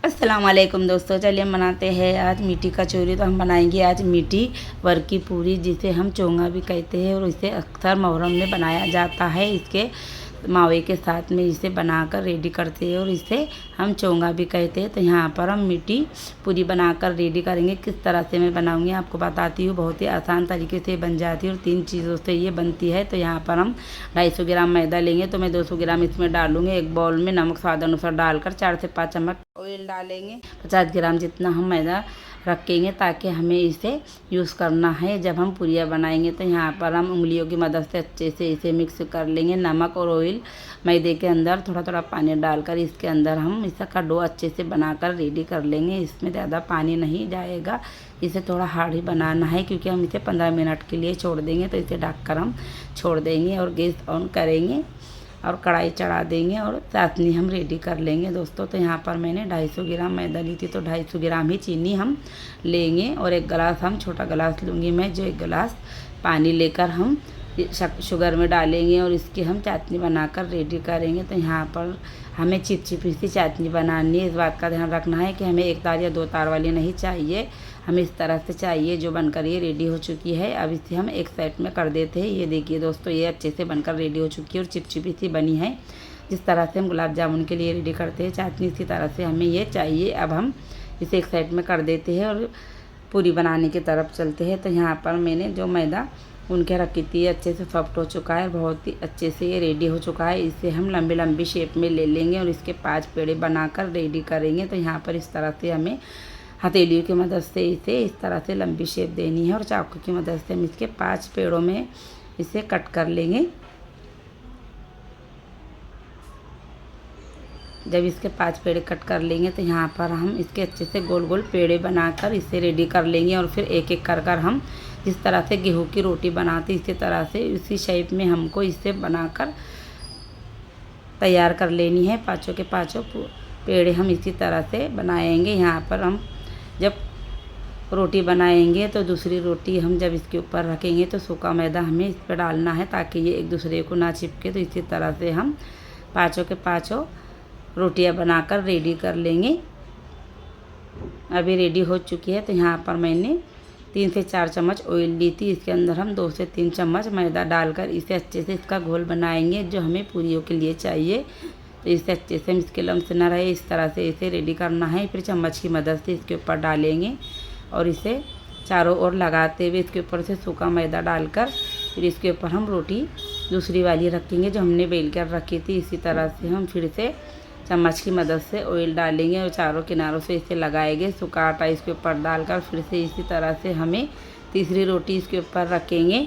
अस्सलाम वालेकुम दोस्तों, चलिए हम बनाते हैं आज मीठी कचौरी। तो हम बनाएंगे आज मीठी वर की पूरी, जिसे हम चोंगा भी कहते हैं और इसे अक्सर मुहर्रम में बनाया जाता है। इसके मावे के साथ में इसे बनाकर रेडी करते हैं और इसे हम चोंगा भी कहते हैं। तो यहाँ पर हम मीठी पूरी बनाकर रेडी करेंगे। किस तरह से मैं बनाऊंगी आपको बताती हूँ। बहुत ही आसान तरीके से बन जाती है और 3 चीज़ों से ये बनती है। तो यहाँ पर हम 250 ग्राम मैदा लेंगे। तो मैं 200 ग्राम इसमें डालूँगी। एक बाउल में नमक स्वाद अनुसार डालकर 4 से 5 चम्मच ऑयल डालेंगे। 50 ग्राम जितना हम मैदा रखेंगे ताकि हमें इसे यूज़ करना है जब हम पूरियाँ बनाएंगे। तो यहाँ पर हम उंगलियों की मदद से अच्छे से इसे मिक्स कर लेंगे। नमक और ऑयल मैदे के अंदर थोड़ा थोड़ा पानी डालकर इसके अंदर हम इसका डो अच्छे से बनाकर रेडी कर लेंगे। इसमें ज़्यादा पानी नहीं जाएगा, इसे थोड़ा हार्ड ही बनाना है क्योंकि हम इसे 15 मिनट के लिए छोड़ देंगे। तो इसे ढककर हम छोड़ देंगे और गैस ऑन करेंगे और कढ़ाई चढ़ा देंगे और चाशनी हम रेडी कर लेंगे दोस्तों। तो यहाँ पर मैंने 250 ग्राम मैदा ली थी, तो 250 ग्राम ही चीनी हम लेंगे और 1 गिलास हम छोटा गिलास लूँगी मैं, जो 1 गिलास पानी लेकर हम शुगर में डालेंगे और इसकी हम चाशनी बनाकर रेडी करेंगे। तो यहाँ पर हमें चिपचिपी सी चाशनी बनानी है। इस बात का ध्यान रखना है कि हमें 1 तार या 2 तार वाली नहीं चाहिए, हमें इस तरह से चाहिए जो बनकर ये रेडी हो चुकी है। अब इसे हम एक साइड में कर देते हैं। ये देखिए दोस्तों, ये अच्छे से बनकर रेडी हो चुकी है और चिपचिपी सी बनी है। जिस तरह से हम गुलाब जामुन के लिए रेडी करते हैं चाशनी, इसी तरह से हमें ये चाहिए। अब हम इसे एक साइड में कर देते हैं और पूरी बनाने की तरफ चलते हैं। तो यहाँ पर मैंने जो मैदा उनके रखी थी अच्छे से सॉफ्ट हो चुका है, बहुत ही अच्छे से ये रेडी हो चुका है। इसे हम लंबी लंबी शेप में ले लेंगे और इसके 5 पेड़े बनाकर रेडी करेंगे। तो यहाँ पर इस तरह से हमें हथेलियों की मदद से इसे इस तरह से लंबी शेप देनी है और चाकू की मदद से हम इसके 5 पेड़ों में इसे कट कर लेंगे। जब इसके 5 पेड़े कट कर लेंगे तो यहाँ पर हम इसके अच्छे से गोल गोल पेड़े बनाकर इसे रेडी कर लेंगे और फिर एक एक कर कर हम जिस तरह से गेहूं की रोटी बनाते इसी तरह से इसी शेप में हमको इसे बनाकर तैयार कर लेनी है। 5 के 5 पेड़े हम इसी तरह से बनाएंगे। यहाँ पर हम जब रोटी बनाएंगे तो दूसरी रोटी हम जब इसके ऊपर रखेंगे तो सूखा मैदा हमें इस पर डालना है ताकि ये एक दूसरे को ना चिपके। तो इसी तरह से हम 5 के 5 रोटियां बनाकर रेडी कर लेंगे। अभी रेडी हो चुकी है। तो यहाँ पर मैंने 3 से 4 चम्मच ऑयल ली थी। इसके अंदर हम 2 से 3 चम्मच मैदा डालकर इसे अच्छे से इसका घोल बनाएंगे जो हमें पूरियों के लिए चाहिए। तो इसे अच्छे से हम इसके लम्स न रहे इस तरह से इसे रेडी करना है। फिर चम्मच की मदद से इसके ऊपर डालेंगे और इसे चारों ओर लगाते हुए इसके ऊपर से सूखा मैदा डालकर फिर इसके ऊपर हम रोटी दूसरी वाली रखेंगे जो हमने बेल कर रखी थी। इसी तरह से हम फिर से चम्मच की मदद से ऑयल डालेंगे और चारों किनारों से इसे लगाएंगे। सूखा आटा इसके ऊपर डालकर फिर से इसी तरह से हमें तीसरी रोटी इसके ऊपर रखेंगे।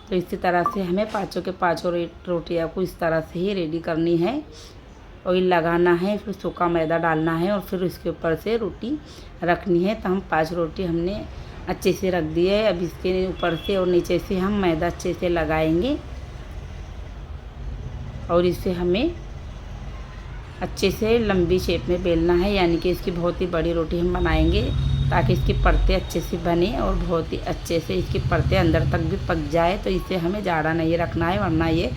तो इसी तरह से हमें 5 के 5 रोटियां को इस तरह से ही रेडी करनी है। ऑयल लगाना है, फिर सूखा मैदा डालना है और फिर इसके ऊपर से रोटी रखनी है। तो हम 5 रोटी हमने अच्छे से रख दी है। अब इसके ऊपर से और नीचे से हम मैदा अच्छे से लगाएंगे और इसे हमें अच्छे से लंबी शेप में बेलना है, यानी कि इसकी बहुत ही बड़ी रोटी हम बनाएंगे ताकि इसकी परतें अच्छे से बने और बहुत ही अच्छे से इसकी परतें अंदर तक भी पक जाए। तो इसे हमें ज़्यादा नहीं रखना है वरना ये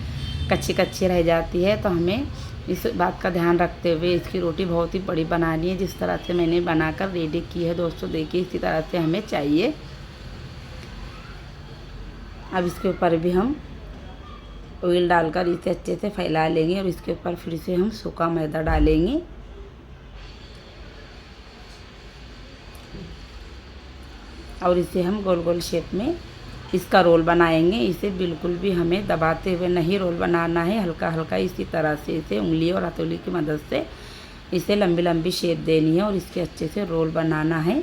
कच्ची कच्ची रह जाती है। तो हमें इस बात का ध्यान रखते हुए इसकी रोटी बहुत ही बड़ी बनानी है। जिस तरह से मैंने बनाकर रेडी की है दोस्तों, देखिए इसी तरह से हमें चाहिए। अब इसके ऊपर भी हम ऑयल डालकर इसे अच्छे से फैला लेंगे और इसके ऊपर फिर से हम सूखा मैदा डालेंगे और इसे हम गोल गोल शेप में इसका रोल बनाएंगे। इसे बिल्कुल भी हमें दबाते हुए नहीं रोल बनाना है, हल्का हल्का इसी तरह से इसे उंगली और हथौड़ी की मदद से इसे लंबी लंबी शेप देनी है और इसके अच्छे से रोल बनाना है।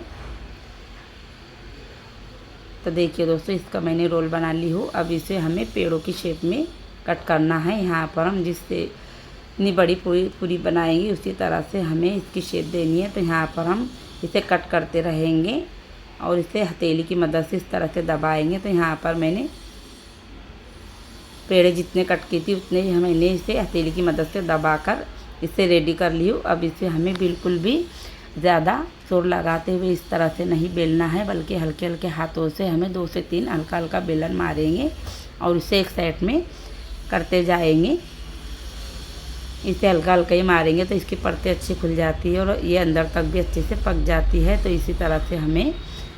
तो देखिए दोस्तों, इसका मैंने रोल बना ली हूँ। अब इसे हमें पेड़ों की शेप में कट करना है। यहाँ पर हम जिससे इतनी बड़ी पूरी बनाएंगे उसी तरह से हमें इसकी शेप देनी है। तो यहाँ पर हम इसे कट करते रहेंगे और इसे हथेली की मदद से इस तरह से दबाएंगे। तो यहाँ पर मैंने पेड़े जितने कट की थी उतने ही मैंने इसे हथेली की मदद से दबाकर इसे रेडी कर ली हूँ। अब इसे हमें बिल्कुल भी ज़्यादा जोर लगाते हुए इस तरह से नहीं बेलना है, बल्कि हल्के हल्के हाथों से हमें 2 से 3 हल्का हल्का बेलन मारेंगे और इसे एक साइड में करते जाएंगे। इसे हल्का हल्का ही मारेंगे तो इसकी परतें अच्छी खुल जाती है और ये अंदर तक भी अच्छे से पक जाती है। तो इसी तरह से हमें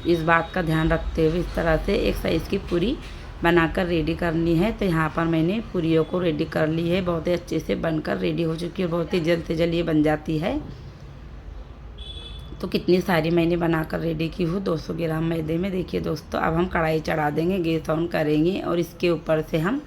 इस बात का ध्यान रखते हुए इस तरह से एक साइज़ की पूरी बनाकर रेडी करनी है। तो यहाँ पर मैंने पूरियों को रेडी कर ली है, बहुत ही अच्छे से बनकर रेडी हो चुकी है, बहुत ही जल्द से जल्द ये बन जाती है। तो कितनी सारी मैंने बनाकर रेडी की हूँ 200 ग्राम मैदे में। देखिए दोस्तों, अब हम कढ़ाई चढ़ा देंगे, गैस ऑन करेंगे और इसके ऊपर से हम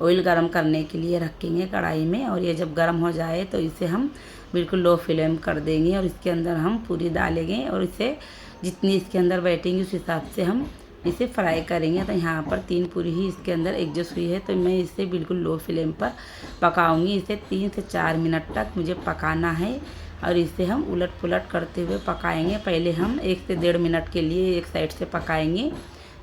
ऑयल गरम करने के लिए रखेंगे कढ़ाई में। और ये जब गरम हो जाए तो इसे हम बिल्कुल लो फ्लेम कर देंगे और इसके अंदर हम पूरी डालेंगे और इसे जितनी इसके अंदर बैठेंगी उस हिसाब से हम इसे फ्राई करेंगे। तो यहाँ पर 3 पूरी ही इसके अंदर एडजस्ट हुई है, तो मैं इसे बिल्कुल लो फ्लेम पर पकाऊंगी। इसे 3 से 4 मिनट तक मुझे पकाना है और इसे हम उलट पुलट करते हुए पकाएंगे। पहले हम 1 से 1.5 मिनट के लिए एक साइड से पकाएंगे,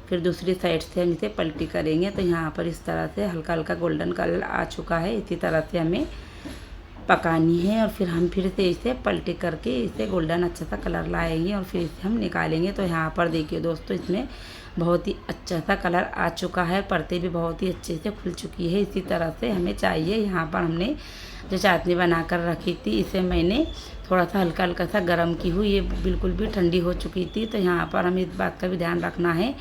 फिर दूसरी साइड से हम इसे पलटी करेंगे। तो यहाँ पर इस तरह से हल्का हल्का गोल्डन कलर आ चुका है, इसी तरह से हमें पकानी है। और फिर हम फिर से इसे पलटी करके इसे गोल्डन अच्छा सा कलर लाएंगे और फिर इसे हम निकालेंगे। तो यहाँ पर देखिए दोस्तों, इसमें बहुत ही अच्छा सा कलर आ चुका है, परतें भी बहुत ही अच्छे से खुल चुकी है। इसी तरह से हमें चाहिए। यहाँ पर हमने जो चाशनी बना कर रखी थी इसे मैंने थोड़ा सा हल्का हल्का सा गर्म की हुई, ये बिल्कुल भी ठंडी हो चुकी थी। तो यहाँ पर हमें इस बात का भी ध्यान रखना है।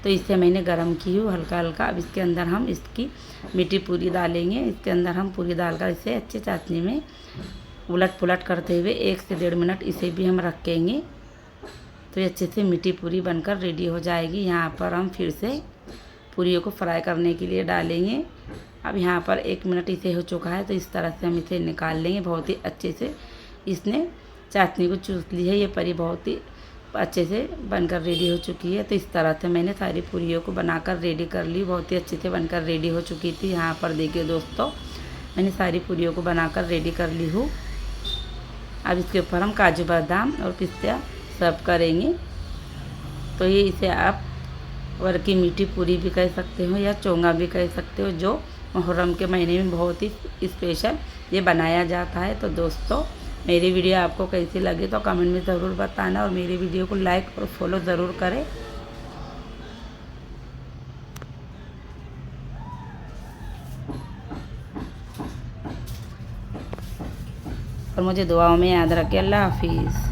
तो इसे मैंने गर्म की हूँ हल्का हल्का। अब इसके अंदर हम इसकी मीठी पूरी डालेंगे। इसके अंदर हम पूरी डालकर इसे अच्छी चाशनी में उलट पुलट करते हुए 1 से 1.5 मिनट इसे भी हम रखेंगे। तो ये अच्छे से मीठी पूरी बनकर रेडी हो जाएगी। यहाँ पर हम फिर से पूरियों को फ्राई करने के लिए डालेंगे। अब यहाँ पर 1 मिनट इसे हो चुका है, तो इस तरह से हम इसे निकाल लेंगे। बहुत ही अच्छे से इसने चाशनी को चूस ली है, ये परी बहुत ही अच्छे से बनकर रेडी हो चुकी है। तो इस तरह से मैंने सारी पूरियों को बनाकर रेडी कर ली, बहुत ही अच्छे से बनकर रेडी हो चुकी थी। यहाँ पर देखिए दोस्तों, मैंने सारी पूरियों को बनाकर रेडी कर ली हूँ। अब इसके ऊपर हम काजू बादाम और पिस्ता सर्व करेंगे। तो ये इसे आप वर की मीठी पूरी भी कह सकते हो या चोंगा भी कह सकते हो, जो मुहर्रम के महीने में बहुत ही स्पेशल ये बनाया जाता है। तो दोस्तों, मेरी वीडियो आपको कैसी लगी तो कमेंट में ज़रूर बताना और मेरी वीडियो को लाइक और फॉलो ज़रूर करें। और मुझे दुआओं में याद रखें। अल्लाह हाफिज़।